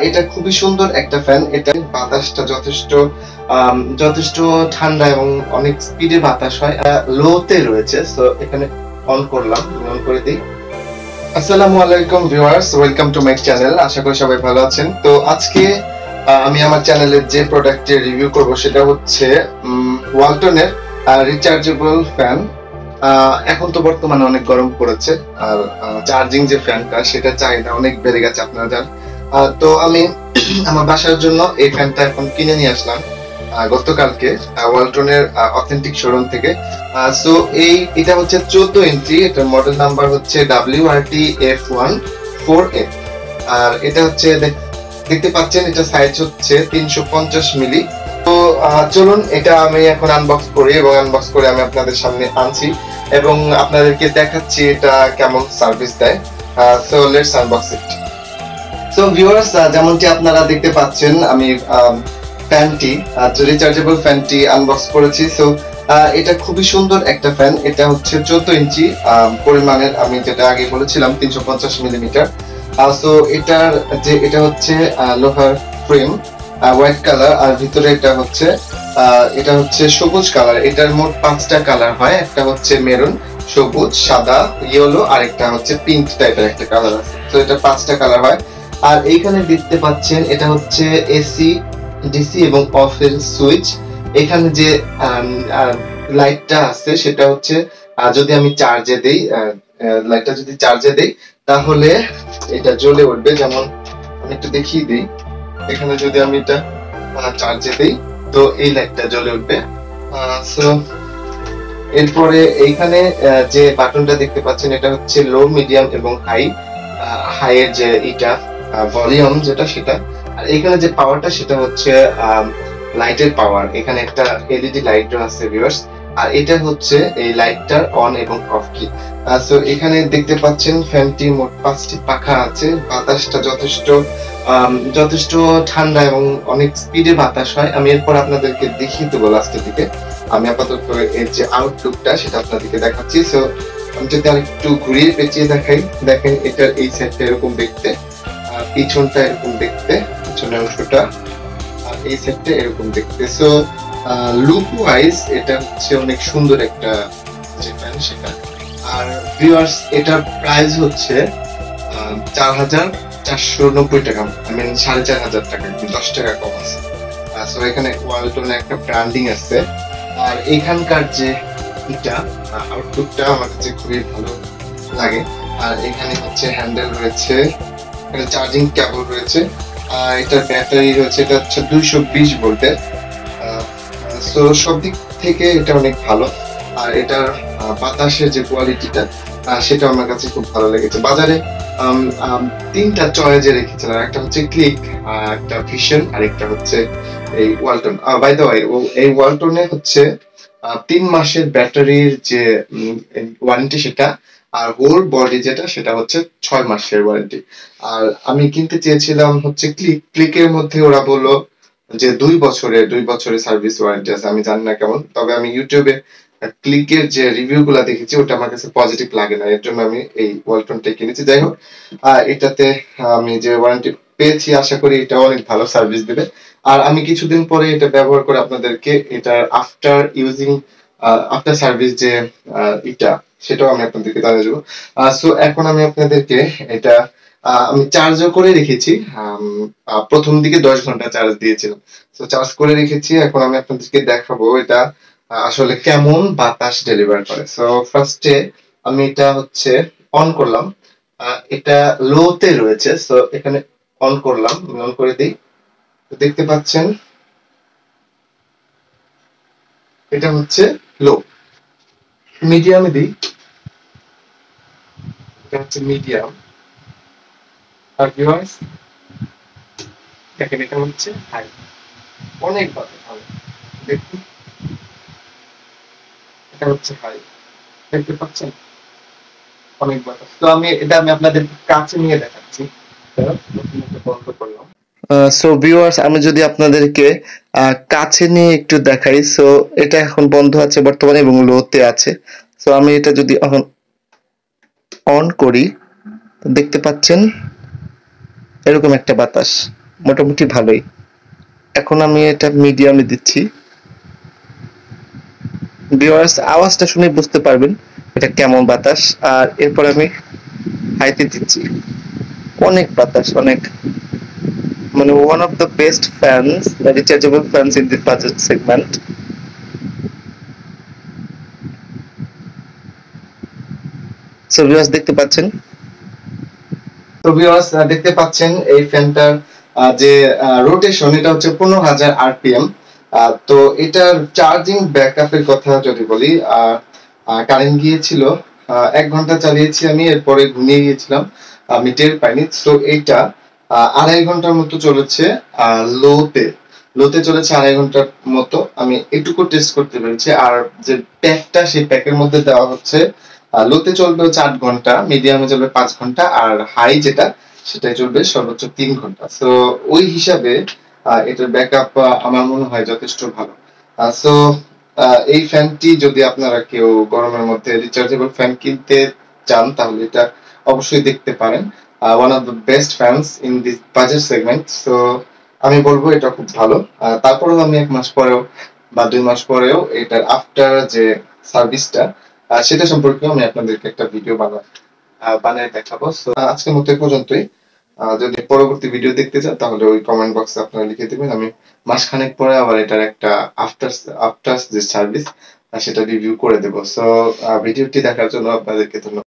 এটা খুবই সুন্দর একটা ফ্যান। এটা বাতাসটা যথেষ্ট ঠান্ডা এবং অনেক স্পিডে বাতাস হয়। লোতে রয়েছে, সো এখানে অন করলাম, অন করে দিই। আসসালামু আলাইকুম viewers, welcome to my channel. আশা করি সবাই ভালো আছেন। তো আজকে আমি আমার চ্যানেলের যে প্রোডাক্টের রিভিউ করব সেটা হচ্ছে ওয়ালটনের রিচার্জেবল ফ্যান। এখন তো বর্তমানে অনেক গরম পড়েছে, আর চার্জিং যে ফ্যানটা সেটা চাহিদা অনেক বেড়ে গেছে, আপনারা জানেন। তো আমি আমার বাসার জন্য এই ফ্যানটা এখন কিনে নিয়ে আসলাম গতকালকে ওয়ালটনের অথেন্টিক শোরুম থেকে। সো এটা হচ্ছে 14 ইঞ্চি, এটার মডেল নাম্বার হচ্ছে WRT-F1-4A। আর এটা হচ্ছে দেখতে পাচ্ছেন, এটা সাইজ হচ্ছে 350 মিলি। তো চলুন এটা আমি এখন আনবক্স করি, এবং আনবক্স করে আমি আপনাদের সামনে আনছি এবং আপনাদেরকে দেখাচ্ছি এটা কেমন সার্ভিস দেয়। So let's unbox it. So viewers, যেমনটি আপনারা দেখতে পাচ্ছেন, আমি ফ্যানটি রিচার্জেবল ফ্যানটি আনবক্স করেছি। সো এটা খুবই সুন্দর একটা ফ্যান। এটা হচ্ছে 14 ইঞ্চি পরিমাণের, আমি যেটা আগে বলেছিলাম 350 মিলিমিটার। সো এটা হচ্ছে লোহার ফ্রেম, হোয়াইট কালার, আর ভিতরে এটা হচ্ছে সবুজ কালার। এটার মোট 5টা কালার হয়, একটা হচ্ছে মেরুন, সবুজ, সাদা, ইয়েলো, আর একটা হচ্ছে পিঙ্ক টাইপের একটা কালার আছে। তো এটা 5টা কালার হয়। আর এইখানে দেখতে পাচ্ছেন এটা হচ্ছে এসি, ডিসি এবং অফ এর সুইচ। এখানে যে লাইটটা আছে সেটা হচ্ছে যদি আমি চার্জে দেই, লাইটটা যদি চার্জে দেই তাহলে এটা জ্বলে উঠবে। যেমন আমি একটু দেখিয়ে দিই, এখানে যদি আমি এটা চার্জে দেই তো এই লাইটটা জ্বলে উঠবে। সো এরপরে এইখানে যে বাটনটা দেখতে পাচ্ছেন এটা হচ্ছে লো, মিডিয়াম এবং হাই এর যে এটা ভলিউম যেটা সেটা। আর এখানে যে পাওয়ারটা সেটা হচ্ছে লাইটের পাওয়ার। এখানে একটা এলইডি লাইটও আছে ভিউয়ার্স, আর এটা হচ্ছে এই লাইটটার অন এবং অফ কি। সো এখানে দেখতে পাচ্ছেন ফ্যানটি মোট 5টি পাখা আছে। বাতাসটা যথেষ্ট ঠান্ডা এবং অনেক স্পিডে বাতাস হয়। আমি এরপর আপনাদেরকে দেখিয়ে দেবো লাস্টের দিকে। আমি আপাতত এর যে আউটলুকটা সেটা আপনাদেরকে দেখাচ্ছি। সো আমি যদি আরেকটু ঘুরিয়ে পেঁচিয়ে দেখাই, দেখেন এটার এই সাইডটা এরকম দেখতে, পিছনটা এরকম দেখতে, পিছনের অংশটা, আর এই সাইডটা এরকম দেখতে। সো লুক ওয়াইজ এটা হচ্ছে অনেক সুন্দর একটা যে ফ্যান সেটা। আর ভিউয়ার্স, এটার প্রাইস হচ্ছে 4,490 টাকা, আই মিন 4,500 টাকা, 10 টাকা কম আছে। সো এখানে ওয়ালটনের একটা ব্র্যান্ডিং আছে। আর এখানকার যে এটা আউটলুকটা আমার কাছে খুবই ভালো লাগে। আর এখানে হচ্ছে হ্যান্ডেল রয়েছে, এখানে চার্জিং কেবল রয়েছে, আর এটার ব্যাটারি রয়েছে, এটা হচ্ছে 220 ভোল্টের। সো সব দিক থেকে এটা অনেক ভালো। আর এটার বাতাসের যে কোয়ালিটিটা সেটা আমার কাছে খুব ভালো লেগেছে। বাজারে 3টা চয়েজে রেখেছিলাম, একটা হচ্ছে ক্লিক, একটা ভিশন, আর একটা হচ্ছে এই ওয়ালটন। বাই দ্য ওয়ে, এই ওয়ালটনে হচ্ছে 3 মাসের ব্যাটারির যে ওয়ারেন্টি সেটা, আর হোল বডি যেটা সেটা হচ্ছে 6 মাসের ওয়ারেন্টি। আর আমি কিনতে চেয়েছিলাম হচ্ছে ক্লিকের মধ্যে ওরা বললো যে 2 বছরের সার্ভিস ওয়ারেন্টি আছে। আমি জানি না কেমন, তবে আমি ইউটিউবে ক্লিকের যে রিভিউ গুলা দেখেছি ওটা আমার কাছে পজিটিভ লাগে না, এর জন্য আমি এই ওয়ালটনটা কিনেছি। যাই হোক, এটাতে আমি যে ওয়ারেন্টি পেয়েছি আশা করি এটা অনেক ভালো সার্ভিস দেবে। আর আমি কিছুদিন পরে এটা ব্যবহার করে আপনাদেরকে এটার আফটার সার্ভিস যে এটা সেটাও আমি আপনাদেরকে জানিয়ে দেবো। সো এখন আমি আপনাদেরকে এটা আমি চার্জও করে রেখেছি। প্রথম দিকে 10 ঘন্টা চার্জ দিয়েছিলাম, তো চার্জ করে রেখেছি। এখন আমি আপনাদেরকে দেখাবো এটা আসলে কেমন বাতাস ডেলিভার করে। সো ফার্স্টে আমি এটা হচ্ছে অন করলাম, এটা লোতে রয়েছে। সো এখানে অন করলাম, অন করে দিই, দেখতে পাচ্ছেন এটা হচ্ছে লো। মিডিয়ামে দিই, এটা হচ্ছে মিডিয়াম। আর ভিউয়ার্স দেখেন এটা হচ্ছে হাই, অনেক বাতাস ভালো। দেখুন এটা হচ্ছে হাই, দেখতে পাচ্ছেন অনেক বাতাস। তো আমি আপনাদের কাছে নিয়ে দেখাচ্ছি। বন্ধ করলাম। সো ভিউয়ার্স, আমি যদি আপনাদেরকে কাছে নিয়ে একটু দেখাই। সো এটা এখন বন্ধ আছে বর্তমানে এবং লোতে আছে। সো আমি এটা যদি এখন অন করি, দেখতে পাচ্ছেন এরকম একটা বাতাস। মোটামুটি ভালোই। এখন আমি এটা মিডিয়ামে দিচ্ছি। ভিউয়ার্স, আওয়াজটা শুনে বুঝতে পারবেন এটা কেমন বাতাস। আর এরপর আমি হাইতে দিচ্ছি। অনেক বাতাস, অনেক, মানে one of the best fans, the rechargeable fans in the budget segment. So viewers দেখতে পাচ্ছেন, তো ভিউয়ার্স দেখতে পাচ্ছেন এই ফ্যানটার যে রোটেশন এটা হচ্ছে 15,000 আরপিএম। তো এটার চার্জিং ব্যাকআপের কথা যদি বলি, কারেন্ট গিয়েছিল, 1 ঘন্টা চালিয়েছি আমি, এরপরে ঘুমিয়ে গিয়েছিলাম, আমি টের পাইনি। তো এইটা 2.5 ঘন্টার মতো চলেছে লোতে, চলেছে 2.5 ঘন্টার মতো। আমি এটুকু টেস্ট করতে পেরেছি। আর যে প্যাকটা, সেই প্যাকের মধ্যে দেওয়া হচ্ছে লোতে চলবে 8 ঘন্টা, মিডিয়ামে চলবে 5 ঘন্টা, আর হাই যেটা সেটাই চলবে সর্বোচ্চ 3 ঘন্টা। তো ওই হিসাবে এটার ব্যাকআপ আমার মনে হয় যথেষ্ট ভালো। সো এই ফ্যানটি যদি আপনারা কেউ গরমের মধ্যে রিচার্জেবল ফ্যান কিনতে চান তাহলে এটা অবশ্যই দেখতে পারেন। One of the best fans in this budget segment. So আমি বলবো এটা খুব ভালো। তারপরেও আমি 1 মাস পরেও বা 2 মাস পরেও এটার আফটার যে সার্ভিসটা সেটা সম্পর্কে আমি আপনাদেরকে একটা ভিডিও বানিয়ে দেখাবো। সো আজকের মতো এই পর্যন্তই। যদি পরবর্তী ভিডিও দেখতে চান তাহলে ওই কমেন্ট বক্সে আপনারা লিখে দিবেন, আমি মাসখানেক পরে আবার এটার একটা আফটার যে সার্ভিস সেটা রিভিউ করে দেবো। সো ভিডিওটি দেখার জন্য আপনাদেরকে ধন্যবাদ।